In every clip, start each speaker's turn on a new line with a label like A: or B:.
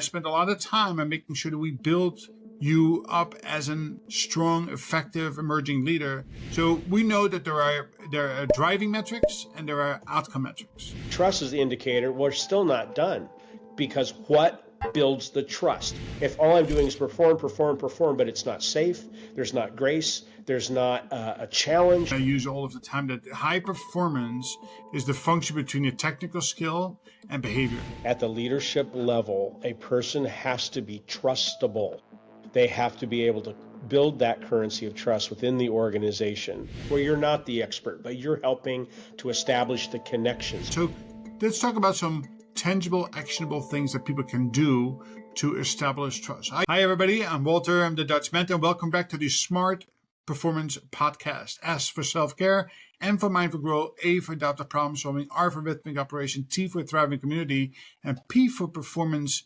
A: I spent a lot of time on making sure that we build you up as a strong, effective, emerging leader. So we know that there are driving metrics and there are outcome metrics.
B: Trust is the indicator. We're still not done, because what builds the trust? If all I'm doing is perform, but it's not safe, there's not grace, there's not a challenge.
A: I use all of the time that high performance is the function between your technical skill and behavior.
B: At the leadership level, a person has to be trustable. They have to be able to build that currency of trust within the organization, where you're not the expert, but you're helping to establish the connections.
A: So let's talk about some tangible, actionable things that people can do to establish trust. Hi, everybody. I'm Walter. I'm the Dutch mentor. Welcome back to the S.M.A.R.T Performance Podcast. S for self-care, M for mindful growth, A for adaptive problem solving, R for rhythmic operation, T for thriving community, and P for performance.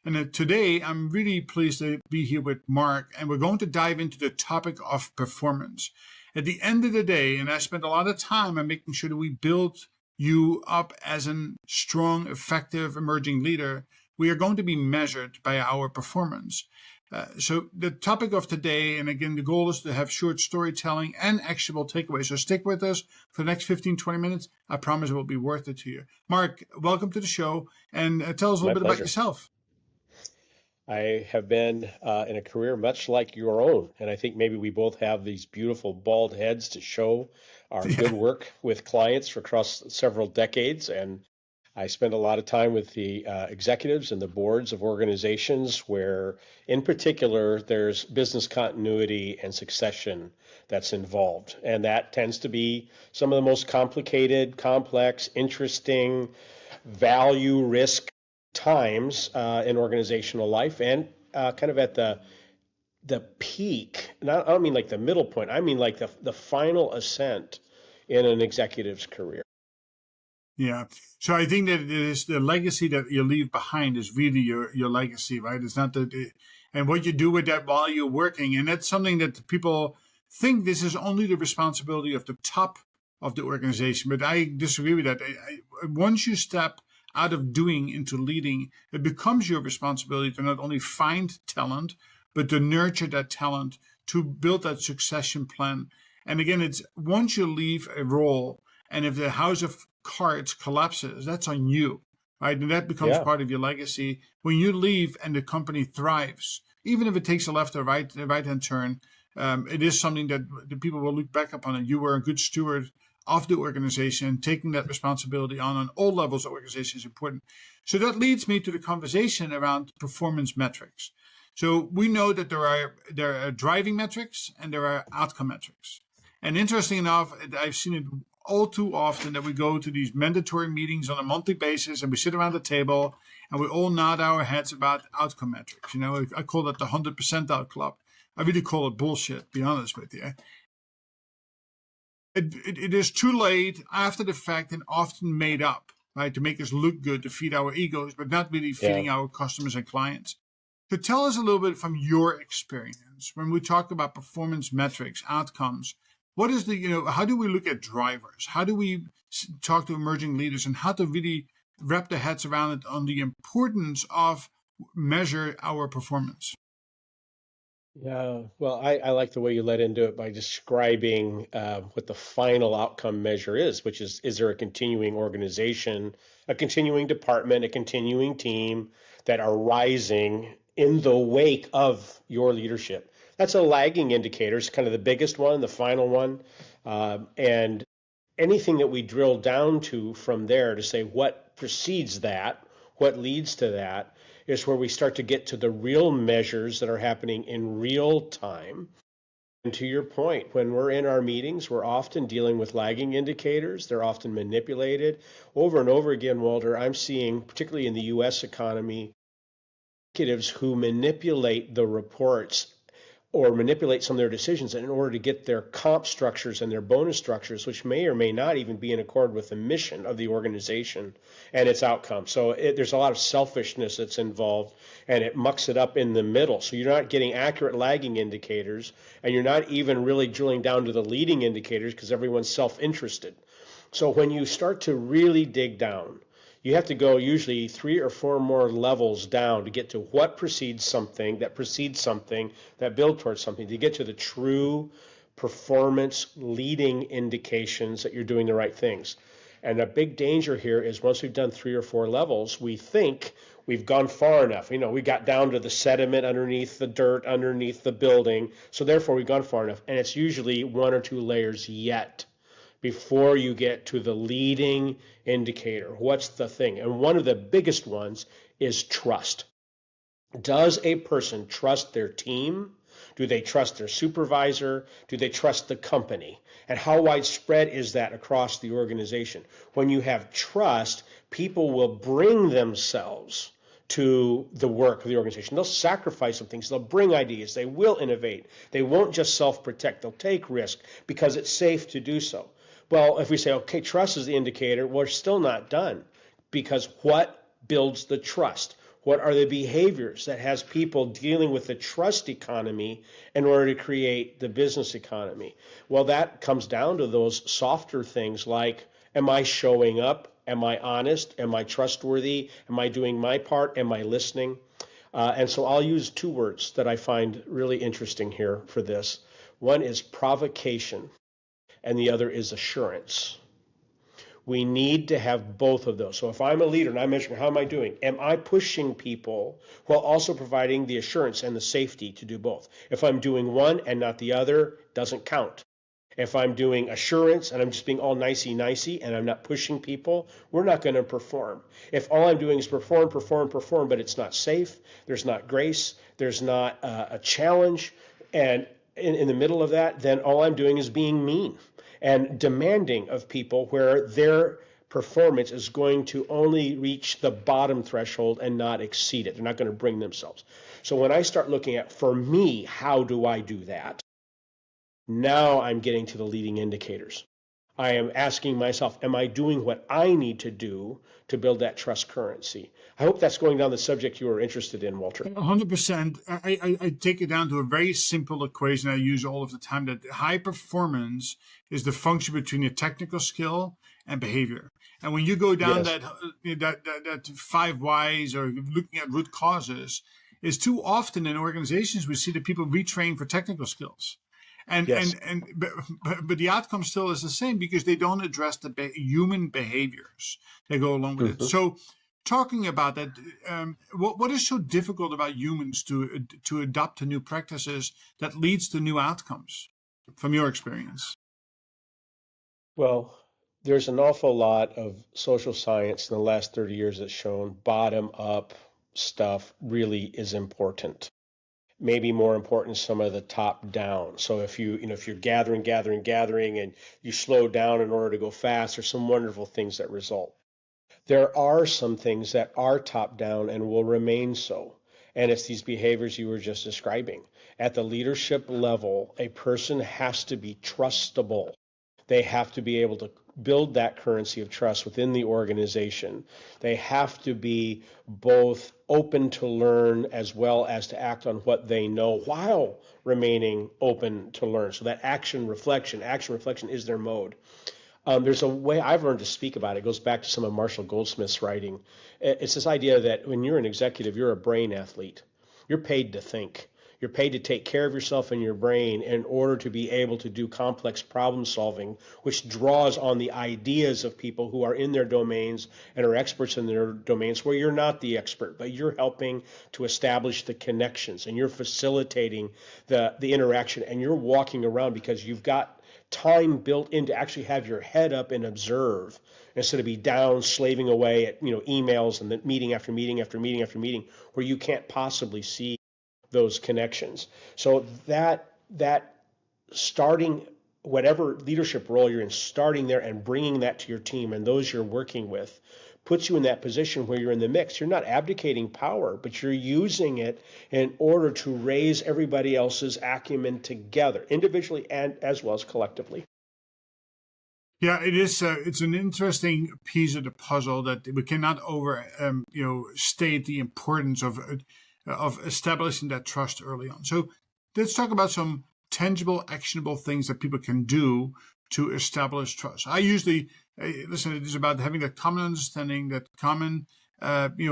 A: And today, I'm really pleased to be here with Mark, and we're going to dive into the topic of performance. At the end of the day, and I spent a lot of time on making sure that we build you up as a strong, effective, emerging leader, we are going to be measured by our performance. So the topic of today, and again, the goal is to have short storytelling and actionable takeaways. So stick with us for the next 15, 20 minutes. I promise it will be worth it to you. Mark, welcome to the show, and tell us a little bit about yourself.
B: I have been in a career much like your own, and I think maybe we both have these beautiful bald heads to show our good work with clients for across several decades. And I spend a lot of time with the executives and the boards of organizations where, in particular, there's business continuity and succession that's involved. And that tends to be some of the most complicated, complex, interesting, value, risk times in organizational life, and kind of at the peak. I don't mean like the middle point. I mean like the final ascent in an executive's career.
A: Yeah. So I think that it is the legacy that you leave behind is really your legacy, right? It's not and what you do with that while you're working. And that's something that people think this is only the responsibility of the top of the organization. But I disagree with that. Once you step out of doing into leading, it becomes your responsibility to not only find talent, but to nurture that talent, to build that succession plan. And again, it's once you leave a role, and if the house of cards collapses, that's on you, right? And that becomes part of your legacy. When you leave and the company thrives, even if it takes a left or right-hand turn, it is something that the people will look back upon, and you were a good steward of the organization. Taking that responsibility on all levels of organization is important. So that leads me to the conversation around performance metrics. So we know that there are driving metrics and there are outcome metrics. And interesting enough, I've seen it all too often that we go to these mandatory meetings on a monthly basis and we sit around the table and we all nod our heads about outcome metrics. You know, I call that the 100 percentile club. I really call it bullshit, to be honest with you. It is too late after the fact and often made up, right, to make us look good, to feed our egos, but not really feeding our customers and clients. So tell us a little bit from your experience when we talk about performance metrics, outcomes. What is how do we look at drivers? How do we talk to emerging leaders, and how to really wrap their heads around it on the importance of measure our performance?
B: Yeah, well, I like the way you led into it by describing what the final outcome measure is, which is there a continuing organization, a continuing department, a continuing team that are rising in the wake of your leadership? That's a lagging indicator. It's kind of the biggest one, the final one. And anything that we drill down to from there to say what precedes that, what leads to that, is where we start to get to the real measures that are happening in real time. And to your point, when we're in our meetings, we're often dealing with lagging indicators. They're often manipulated. Over and over again, Walter, I'm seeing, particularly in the U.S. economy, executives who manipulate the reports or manipulate some of their decisions in order to get their comp structures and their bonus structures, which may or may not even be in accord with the mission of the organization and its outcome. So there's a lot of selfishness that's involved, and it mucks it up in the middle. So you're not getting accurate lagging indicators, and you're not even really drilling down to the leading indicators because everyone's self-interested. So when you start to really dig down, You have to go usually 3 or 4 more levels down to get to what precedes something, that build towards something, to get to the true performance leading indications that you're doing the right things. And a big danger here is once we've done 3 or 4 levels, we think we've gone far enough. We got down to the sediment underneath the dirt, underneath the building. So therefore we've gone far enough. And it's usually 1 or 2 layers yet before you get to the leading indicator. What's the thing? And one of the biggest ones is trust. Does a person trust their team? Do they trust their supervisor? Do they trust the company? And how widespread is that across the organization? When you have trust, people will bring themselves to the work of the organization. They'll sacrifice some things. They'll bring ideas. They will innovate. They won't just self-protect. They'll take risk because it's safe to do so. Well, if we say, okay, trust is the indicator, we're still not done, because what builds the trust? What are the behaviors that has people dealing with the trust economy in order to create the business economy? Well, that comes down to those softer things like, am I showing up? Am I honest? Am I trustworthy? Am I doing my part? Am I listening? And so I'll use 2 words that I find really interesting here for this. One is provocation, and the other is assurance. We need to have both of those. So if I'm a leader and I'm measuring, how am I doing? Am I pushing people while also providing the assurance and the safety to do both? If I'm doing one and not the other, doesn't count. If I'm doing assurance and I'm just being all nicey and I'm not pushing people, we're not going to perform. If all I'm doing is perform, but it's not safe, there's not grace, there's not a challenge, and in the middle of that, then all I'm doing is being mean and demanding of people where their performance is going to only reach the bottom threshold and not exceed it. They're not going to bring themselves. So when I start looking at, for me, how do I do that? Now I'm getting to the leading indicators. I am asking myself, am I doing what I need to do to build that trust currency? I hope that's going down the subject you were interested in, Walter.
A: 100%. I take it down to a very simple equation I use all of the time, that high performance is the function between your technical skill and behavior. And when you go down that 5 whys or looking at root causes, is too often in organizations we see that people retrain for technical skills. But the outcome still is the same because they don't address the human behaviors that go along with it. So, talking about that, what is so difficult about humans to adopt to new practices that leads to new outcomes, from your experience?
B: Well, there's an awful lot of social science in the last 30 years that's shown bottom-up stuff really is important. Maybe more important, some of the top down. So if you're gathering, and you slow down in order to go fast, there's some wonderful things that result. There are some things that are top down and will remain so. And it's these behaviors you were just describing. At the leadership level, a person has to be trustable. They have to be able to build that currency of trust within the organization. They have to be both open to learn as well as to act on what they know while remaining open to learn. So that action reflection is their mode. There's a way I've learned to speak about it. It goes back to some of Marshall Goldsmith's writing. It's this idea that when you're an executive, you're a brain athlete. You're paid to think. You're paid to take care of yourself and your brain in order to be able to do complex problem solving, which draws on the ideas of people who are in their domains and are experts in their domains where you're not the expert, but you're helping to establish the connections and you're facilitating the interaction, and you're walking around because you've got time built in to actually have your head up and observe instead of be down slaving away at emails and then meeting after meeting after meeting after meeting where you can't possibly see those connections. So that starting whatever leadership role you're in, starting there and bringing that to your team and those you're working with puts you in that position where you're in the mix. You're not abdicating power, but you're using it in order to raise everybody else's acumen together, individually and as well as collectively.
A: Yeah, it is. It's an interesting piece of the puzzle that we cannot state the importance of establishing that trust early on. So let's talk about some tangible, actionable things that people can do to establish trust. I usually listen. It is about having that common understanding, that common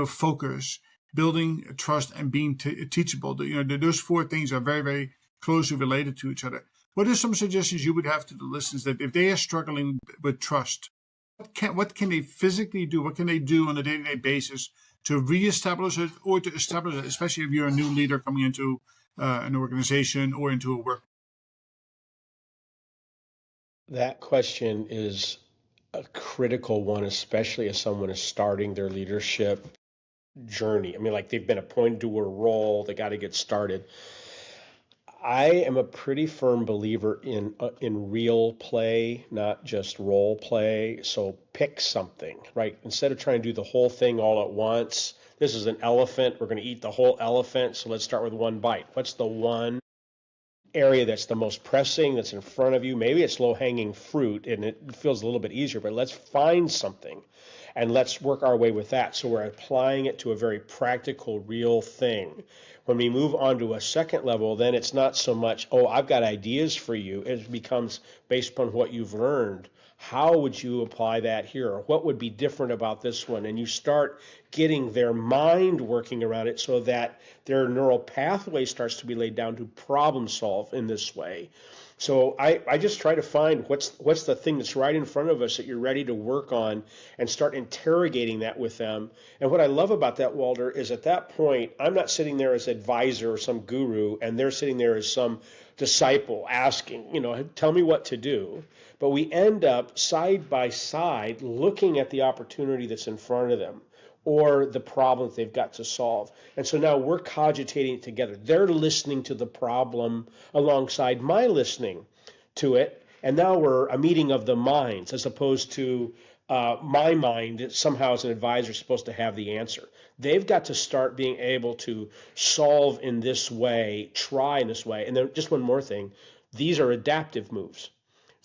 A: focus, building trust, and being teachable. Those four things are very, very closely related to each other. What are some suggestions you would have to the listeners that if they are struggling with trust, what can they physically do? What can they do on a day-to-day basis to reestablish it or to establish it, especially if you're a new leader coming into an organization or into a work?
B: That question is a critical one, especially as someone is starting their leadership journey. I mean, like they've been appointed to a role, they got to get started. I am a pretty firm believer in real play, not just role play. So pick something, right? Instead of trying to do the whole thing all at once. This is an elephant. We're going to eat the whole elephant. So let's start with one bite. What's the one area that's the most pressing, that's in front of you? Maybe it's low-hanging fruit and it feels a little bit easier, but let's find something and let's work our way with that. So we're applying it to a very practical, real thing. When we move on to a second level, then it's not so much, oh, I've got ideas for you. It becomes based upon what you've learned. How would you apply that here? Or what would be different about this one? And you start getting their mind working around it so that their neural pathway starts to be laid down to problem solve in this way. So I just try to find what's the thing that's right in front of us that you're ready to work on and start interrogating that with them. And what I love about that, Walter, is at that point, I'm not sitting there as advisor or some guru, and they're sitting there as some disciple asking, tell me what to do. But we end up side by side looking at the opportunity that's in front of them or the problem that they've got to solve. And so now we're cogitating together. They're listening to the problem alongside my listening to it. And now we're a meeting of the minds as opposed to my mind somehow as an advisor is supposed to have the answer. They've got to start being able to solve in this way, try in this way. And then just one more thing, these are adaptive moves.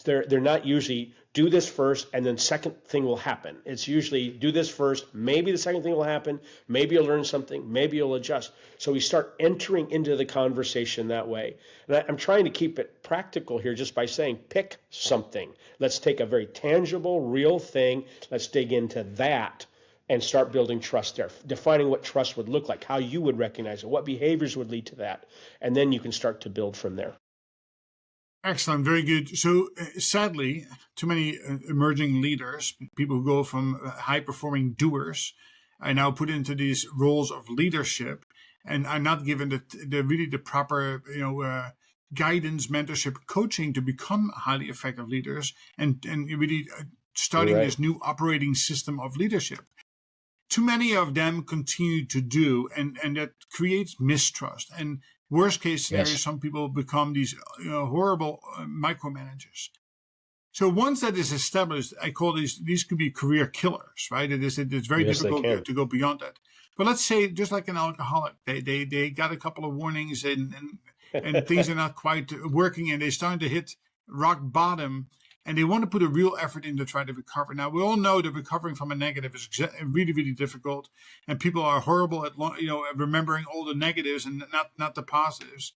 B: They're not usually do this first and then second thing will happen. It's usually do this first, maybe the second thing will happen, maybe you'll learn something, maybe you'll adjust. So we start entering into the conversation that way. And I'm trying to keep it practical here just by saying pick something. Let's take a very tangible, real thing. Let's dig into that and start building trust there, defining what trust would look like, how you would recognize it, what behaviors would lead to that. And then you can start to build from there.
A: Excellent, very good. So sadly, too many emerging leaders, people who go from high-performing doers, are now put into these roles of leadership and are not given the proper guidance, mentorship, coaching to become highly effective leaders and really starting this new operating system of leadership. Too many of them continue to do, and that creates mistrust. And worst case scenario, some people become these horrible micromanagers. So once that is established, I call these could be career killers, right? It's very difficult to go beyond that. But let's say, just like an alcoholic, they got a couple of warnings and things are not quite working, and they're starting to hit rock bottom. And they want to put a real effort in to try to recover. Now, we all know that recovering from a negative is really, really difficult. And people are horrible at remembering all the negatives and not the positives.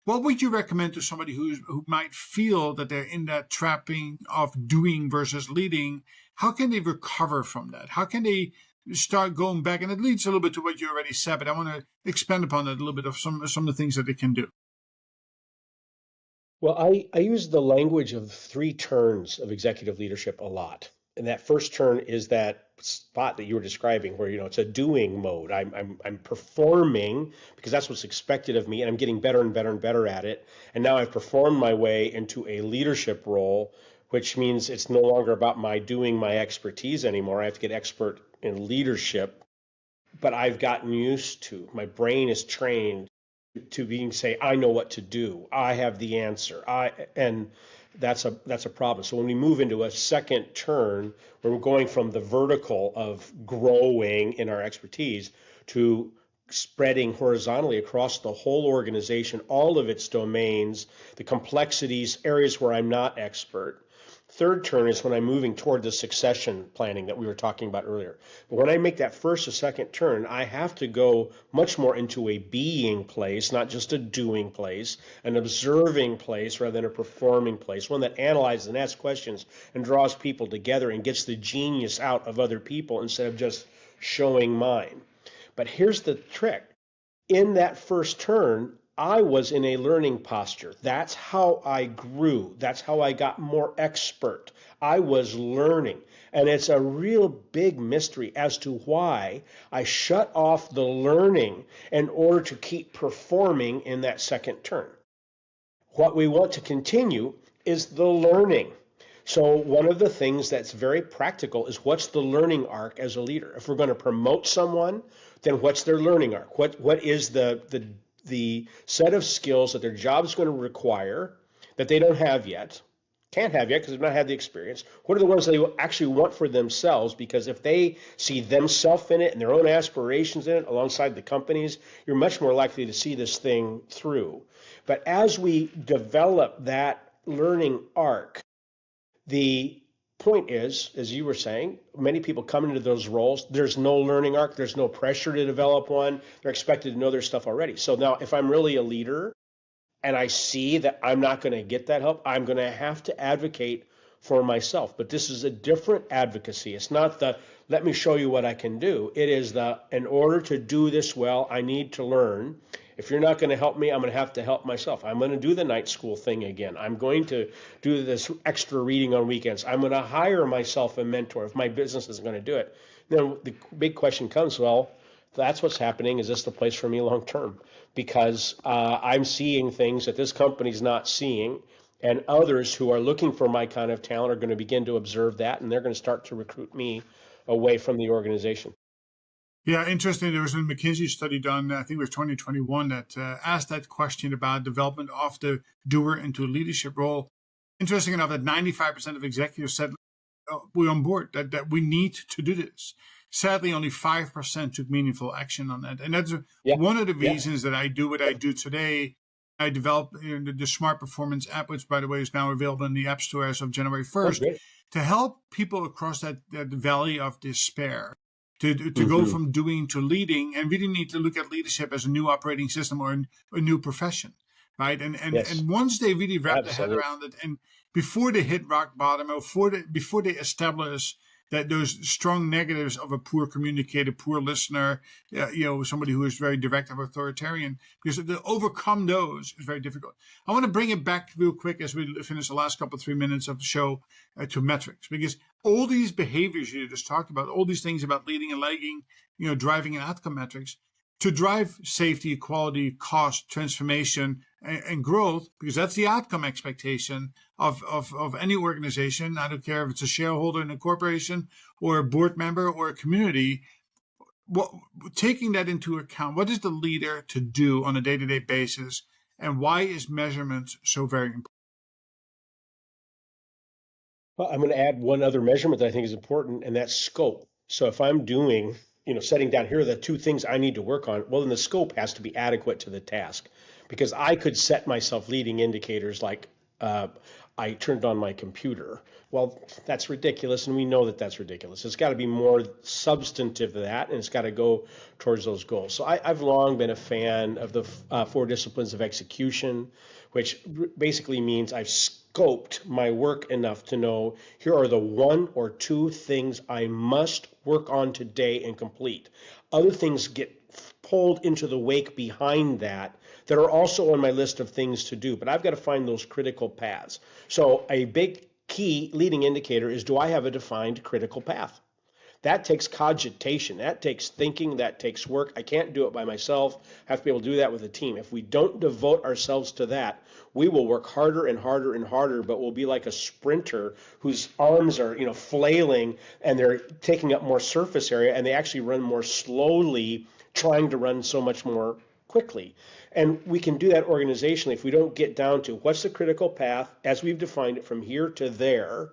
A: What would you recommend to somebody who might feel that they're in that trapping of doing versus leading? How can they recover from that? How can they start going back? And it leads a little bit to what you already said, but I want to expand upon it a little bit of some of the things that they can do.
B: Well, I use the language of 3 turns of executive leadership a lot. And that first turn is that spot that you were describing where, it's a doing mode. I'm performing because that's what's expected of me, and I'm getting better and better and better at it. And now I've performed my way into a leadership role, which means it's no longer about my doing my expertise anymore. I have to get expert in leadership. But I've gotten used to, my brain is trained to say, I know what to do. I have the answer. And that's a problem. So when we move into a second turn, where we're going from the vertical of growing in our expertise to spreading horizontally across the whole organization, all of its domains, the complexities, areas where I'm not expert, Third turn is when I'm moving toward the succession planning that we were talking about earlier. But when I make that first or second turn, I have to go much more into a being place, not just a doing place, an observing place rather than a performing place, one that analyzes and asks questions and draws people together and gets the genius out of other people instead of just showing mine. But here's the trick. In that first turn, I was in a learning posture. That's how I grew. That's how I got more expert. I was learning. And it's a real big mystery as to why I shut off the learning in order to keep performing in that second turn. What we want to continue is the learning. So one of the things that's very practical is what's the learning arc as a leader? If we're going to promote someone, then what's their learning arc? What is the set of skills that their job is going to require that they don't have yet, can't have yet because they've not had the experience? What are the ones that they actually want for themselves? Because if they see themselves in it and their own aspirations in it alongside the companies, you're much more likely to see this thing through. But as we develop that learning arc, the point is, as you were saying, many people come into those roles. There's no learning arc. There's no pressure to develop one. They're expected to know their stuff already. So now if I'm really a leader and I see that I'm not going to get that help, I'm going to have to advocate for myself. But this is a different advocacy. It's not the, let me show you what I can do. It is the, in order to do this well, I need to learn. If you're not going to help me, I'm going to have to help myself. I'm going to do the night school thing again. I'm going to do this extra reading on weekends. I'm going to hire myself a mentor if my business isn't going to do it. Then the big question comes, well, that's what's happening. Is this the place for me long term? Because I'm seeing things that this company's not seeing, and others who are looking for my kind of talent are going to begin to observe that, and they're going to start to recruit me away from the organization.
A: Yeah, interesting. There was a McKinsey study done, I think it was 2021, that asked that question about development of the doer into a leadership role. Interesting enough that 95% of executives said, we're on board, that we need to do this. Sadly, only 5% took meaningful action on that. And that's one of the reasons that I do what I do today. I developed the S.M.A.R.T Performance app, which, by the way, is now available in the App Store as of January 1st, to help people across that valley of despair. To go from doing to leading, and really need to look at leadership as a new operating system or a new profession, right? And once they really wrap their head around it, and before they hit rock bottom, or before they establish that those strong negatives of a poor communicator, poor listener, somebody who is very direct or authoritarian, because to overcome those is very difficult. I want to bring it back real quick as we finish the last 3 minutes of the show to metrics, because all these behaviors you just talked about, all these things about leading and lagging, driving and outcome metrics, to drive safety, quality, cost, transformation, and growth, because that's the outcome expectation of any organization. I don't care if it's a shareholder in a corporation or a board member or a community. Taking that into account, what is the leader to do on a day-to-day basis, and why is measurement so very important?
B: Well, I'm going to add one other measurement that I think is important, and that's scope. So if I'm doing, setting down, here are the 2 things I need to work on, well, then the scope has to be adequate to the task. Because I could set myself leading indicators like I turned on my computer. Well, that's ridiculous, and we know that that's ridiculous. It's got to be more substantive than that, and it's got to go towards those goals. So I've long been a fan of the 4 disciplines of execution, which basically means I've scoped my work enough to know here are the 1 or 2 things I must work on today and complete. Other things get pulled into the wake behind that are also on my list of things to do, but I've got to find those critical paths. So a big key leading indicator is, do I have a defined critical path? That takes cogitation, that takes thinking, that takes work. I can't do it by myself. I have to be able to do that with a team. If we don't devote ourselves to that, we will work harder and harder and harder, but we'll be like a sprinter whose arms are, flailing, and they're taking up more surface area, and they actually run more slowly, trying to run so much more quickly. And we can do that organizationally if we don't get down to what's the critical path as we've defined it from here to there.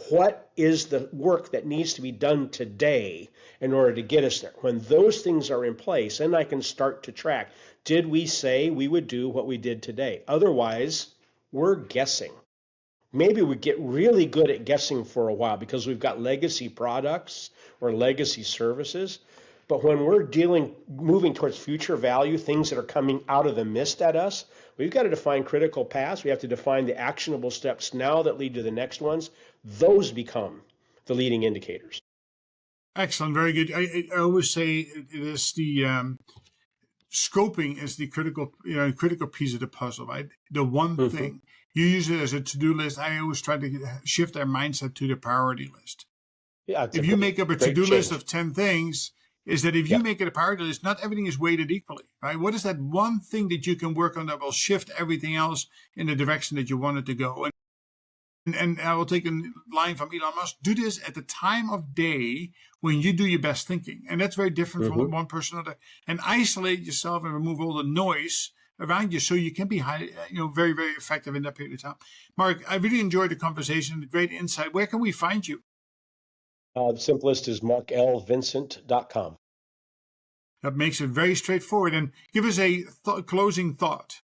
B: What is the work that needs to be done today in order to get us there? When those things are in place, then I can start to track. Did we say we would do what we did today? Otherwise, we're guessing. maybe we get really good at guessing for a while because we've got legacy products or legacy services. But when we're moving towards future value, things that are coming out of the mist at us, we've got to define critical paths. We have to define the actionable steps now that lead to the next ones. Those become the leading indicators.
A: Excellent. Very good. I always say it is the scoping is the critical piece of the puzzle, right? The one thing you use it as a to-do list. I always try to shift our mindset to the priority list.
B: Yeah,
A: if you make up a to-do list of 10 things, is that if you make it a priority list, not everything is weighted equally, right? What is that one thing that you can work on that will shift everything else in the direction that you want it to go? And I will take a line from Elon Musk: do this at the time of day when you do your best thinking. And that's very different from one person to another. And isolate yourself and remove all the noise around you so you can be very, very effective in that period of time. Mark, I really enjoyed the conversation, great insight. Where can we find you?
B: The simplest is marklvincent.com.
A: That makes it very straightforward. And give us a closing thought.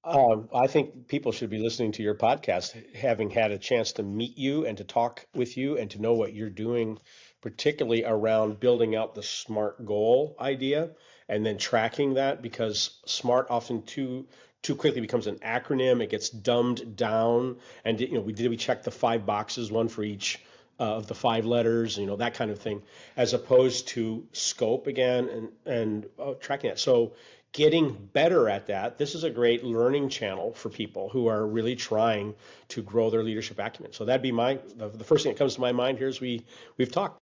B: I think people should be listening to your podcast, having had a chance to meet you and to talk with you and to know what you're doing, particularly around building out the SMART goal idea and then tracking that, because SMART often too quickly becomes an acronym. It gets dumbed down, and we check the 5 boxes, one for each of the 5 letters, that kind of thing, as opposed to scope again and tracking it. So getting better at that. This is a great learning channel for people who are really trying to grow their leadership acumen. So that'd be the first thing that comes to my mind here as we've talked.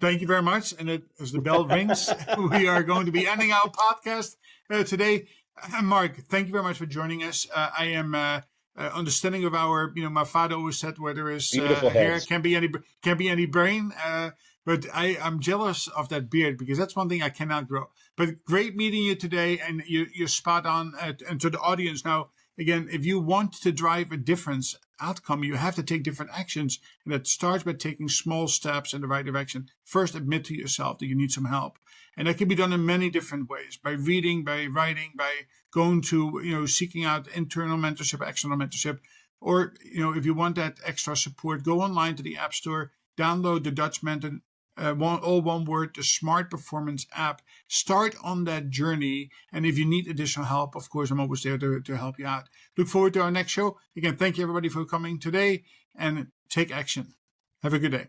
A: Thank you very much. And as the bell rings, we are going to be ending our podcast today. Mark, thank you very much for joining us. I am understanding of our, my father always said, where there is hair, can't be any brain. But I'm jealous of that beard because that's one thing I cannot grow. But great meeting you today, and you're spot on. And to the audience now, again, if you want to drive a different outcome, you have to take different actions. And that starts by taking small steps in the right direction. First, admit to yourself that you need some help. And that can be done in many different ways, by reading, by writing, by going to, seeking out internal mentorship, external mentorship. Or, if you want that extra support, go online to the App Store, download the Dutch Mentor, all one word, the S.M.A.R.T Performance app. Start on that journey. And if you need additional help, of course, I'm always there to help you out. Look forward to our next show. Again, thank you everybody for coming today, and take action. Have a good day.